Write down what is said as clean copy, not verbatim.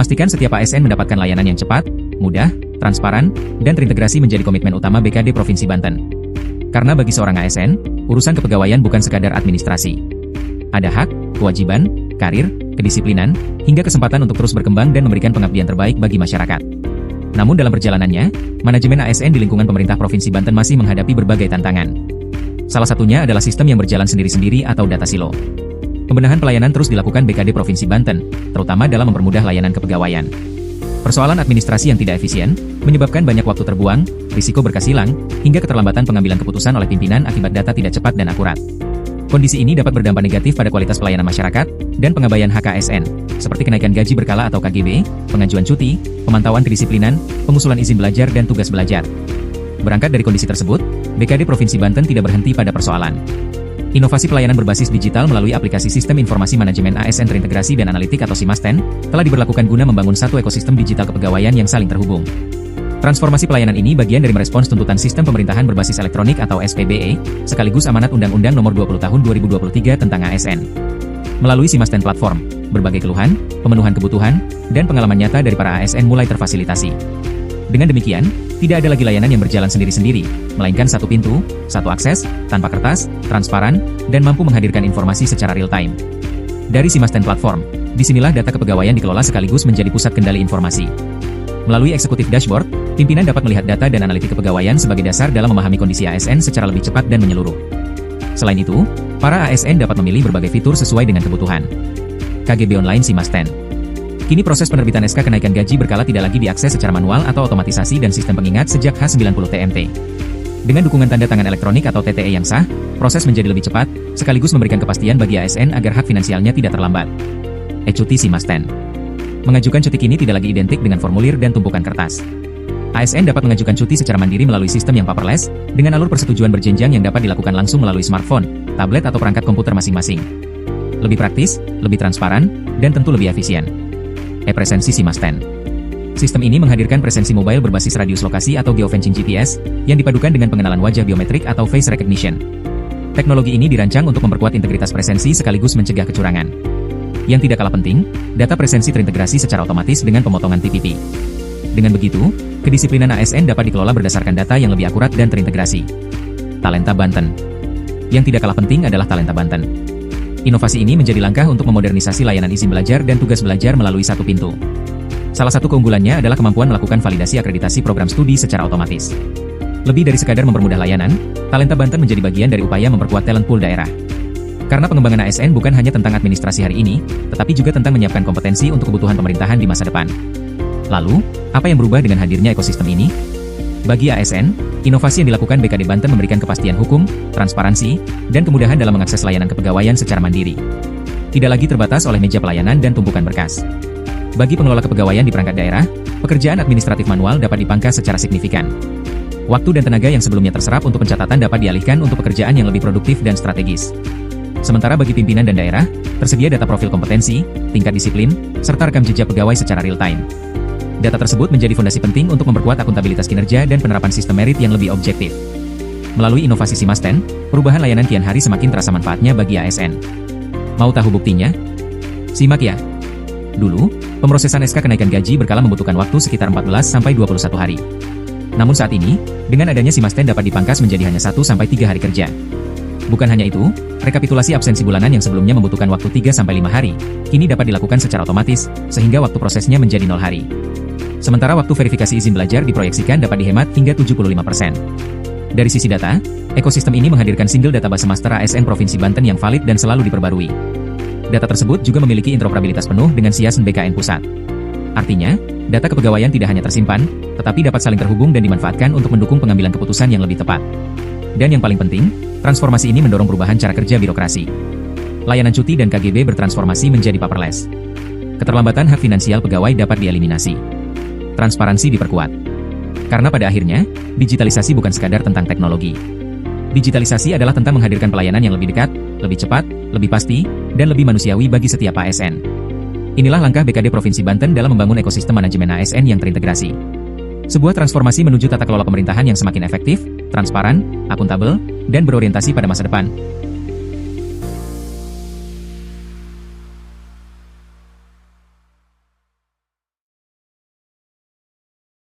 Memastikan setiap ASN mendapatkan layanan yang cepat, mudah, transparan, dan terintegrasi menjadi komitmen utama BKD Provinsi Banten. Karena bagi seorang ASN, urusan kepegawaian bukan sekadar administrasi. Ada hak, kewajiban, karir, kedisiplinan, hingga kesempatan untuk terus berkembang dan memberikan pengabdian terbaik bagi masyarakat. Namun dalam perjalanannya, manajemen ASN di lingkungan pemerintah Provinsi Banten masih menghadapi berbagai tantangan. Salah satunya adalah sistem yang berjalan sendiri-sendiri atau data silo. Pembenahan pelayanan terus dilakukan BKD Provinsi Banten, terutama dalam mempermudah layanan kepegawaian. Persoalan administrasi yang tidak efisien, menyebabkan banyak waktu terbuang, risiko berkas hilang, hingga keterlambatan pengambilan keputusan oleh pimpinan akibat data tidak cepat dan akurat. Kondisi ini dapat berdampak negatif pada kualitas pelayanan masyarakat, dan pengabaian hak ASN, seperti kenaikan gaji berkala atau KGB, pengajuan cuti, pemantauan kedisiplinan, pengusulan izin belajar dan tugas belajar. Berangkat dari kondisi tersebut, BKD Provinsi Banten tidak berhenti pada persoalan. Inovasi pelayanan berbasis digital melalui aplikasi Sistem Informasi Manajemen ASN Terintegrasi dan Analitik atau SIMASTEN, telah diberlakukan guna membangun satu ekosistem digital kepegawaian yang saling terhubung. Transformasi pelayanan ini bagian dari merespons tuntutan Sistem Pemerintahan Berbasis Elektronik atau SPBE, sekaligus amanat Undang-Undang Nomor 20 Tahun 2023 tentang ASN. Melalui SIMASTEN Platform, berbagai keluhan, pemenuhan kebutuhan, dan pengalaman nyata dari para ASN mulai terfasilitasi. Dengan demikian, tidak ada lagi layanan yang berjalan sendiri-sendiri, melainkan satu pintu, satu akses, tanpa kertas, transparan, dan mampu menghadirkan informasi secara real-time. Dari SIMASTEN Platform, disinilah data kepegawaian dikelola sekaligus menjadi pusat kendali informasi. Melalui eksekutif dashboard, pimpinan dapat melihat data dan analitik kepegawaian sebagai dasar dalam memahami kondisi ASN secara lebih cepat dan menyeluruh. Selain itu, para ASN dapat memilih berbagai fitur sesuai dengan kebutuhan. KGB Online SIMASTEN. Kini proses penerbitan SK kenaikan gaji berkala tidak lagi diakses secara manual atau otomatisasi dan sistem pengingat sejak H90 TMT. Dengan dukungan tanda tangan elektronik atau TTE yang sah, proses menjadi lebih cepat, sekaligus memberikan kepastian bagi ASN agar hak finansialnya tidak terlambat. E-Cuti SIMASTEN. Mengajukan cuti kini tidak lagi identik dengan formulir dan tumpukan kertas. ASN dapat mengajukan cuti secara mandiri melalui sistem yang paperless, dengan alur persetujuan berjenjang yang dapat dilakukan langsung melalui smartphone, tablet atau perangkat komputer masing-masing. Lebih praktis, lebih transparan, dan tentu lebih efisien. E-Presensi SIMASTEN. Sistem ini menghadirkan presensi mobile berbasis radius lokasi atau geofencing GPS, yang dipadukan dengan pengenalan wajah biometrik atau face recognition. Teknologi ini dirancang untuk memperkuat integritas presensi sekaligus mencegah kecurangan. Yang tidak kalah penting, data presensi terintegrasi secara otomatis dengan pemotongan PPP. Dengan begitu, kedisiplinan ASN dapat dikelola berdasarkan data yang lebih akurat dan terintegrasi. Talenta Banten. Yang tidak kalah penting adalah Talenta Banten. Inovasi ini menjadi langkah untuk memodernisasi layanan izin belajar dan tugas belajar melalui satu pintu. Salah satu keunggulannya adalah kemampuan melakukan validasi akreditasi program studi secara otomatis. Lebih dari sekadar mempermudah layanan, Talenta Banten menjadi bagian dari upaya memperkuat talent pool daerah. Karena pengembangan ASN bukan hanya tentang administrasi hari ini, tetapi juga tentang menyiapkan kompetensi untuk kebutuhan pemerintahan di masa depan. Lalu, apa yang berubah dengan hadirnya ekosistem ini? Bagi ASN, inovasi yang dilakukan BKD Banten memberikan kepastian hukum, transparansi, dan kemudahan dalam mengakses layanan kepegawaian secara mandiri. Tidak lagi terbatas oleh meja pelayanan dan tumpukan berkas. Bagi pengelola kepegawaian di perangkat daerah, pekerjaan administratif manual dapat dipangkas secara signifikan. Waktu dan tenaga yang sebelumnya terserap untuk pencatatan dapat dialihkan untuk pekerjaan yang lebih produktif dan strategis. Sementara bagi pimpinan dan daerah, tersedia data profil kompetensi, tingkat disiplin, serta rekam jejak pegawai secara real-time. Data tersebut menjadi fondasi penting untuk memperkuat akuntabilitas kinerja dan penerapan sistem merit yang lebih objektif. Melalui inovasi SIMASTEN, perubahan layanan kian hari semakin terasa manfaatnya bagi ASN. Mau tahu buktinya? Simak ya. Dulu, pemrosesan SK kenaikan gaji berkala membutuhkan waktu sekitar 14-21 hari. Namun saat ini, dengan adanya SIMASTEN dapat dipangkas menjadi hanya 1-3 hari kerja. Bukan hanya itu, rekapitulasi absensi bulanan yang sebelumnya membutuhkan waktu 3-5 hari, kini dapat dilakukan secara otomatis, sehingga waktu prosesnya menjadi 0 hari. Sementara waktu verifikasi izin belajar diproyeksikan dapat dihemat hingga 75%. Dari sisi data, ekosistem ini menghadirkan single database master ASN Provinsi Banten yang valid dan selalu diperbarui. Data tersebut juga memiliki interoperabilitas penuh dengan SIASN BKN Pusat. Artinya, data kepegawaian tidak hanya tersimpan, tetapi dapat saling terhubung dan dimanfaatkan untuk mendukung pengambilan keputusan yang lebih tepat. Dan yang paling penting, transformasi ini mendorong perubahan cara kerja birokrasi. Layanan cuti dan KGB bertransformasi menjadi paperless. Keterlambatan hak finansial pegawai dapat dieliminasi. Transparansi diperkuat. Karena pada akhirnya, digitalisasi bukan sekadar tentang teknologi. Digitalisasi adalah tentang menghadirkan pelayanan yang lebih dekat, lebih cepat, lebih pasti, dan lebih manusiawi bagi setiap ASN. Inilah langkah BKD Provinsi Banten dalam membangun ekosistem manajemen ASN yang terintegrasi. Sebuah transformasi menuju tata kelola pemerintahan yang semakin efektif, transparan, akuntabel, dan berorientasi pada masa depan.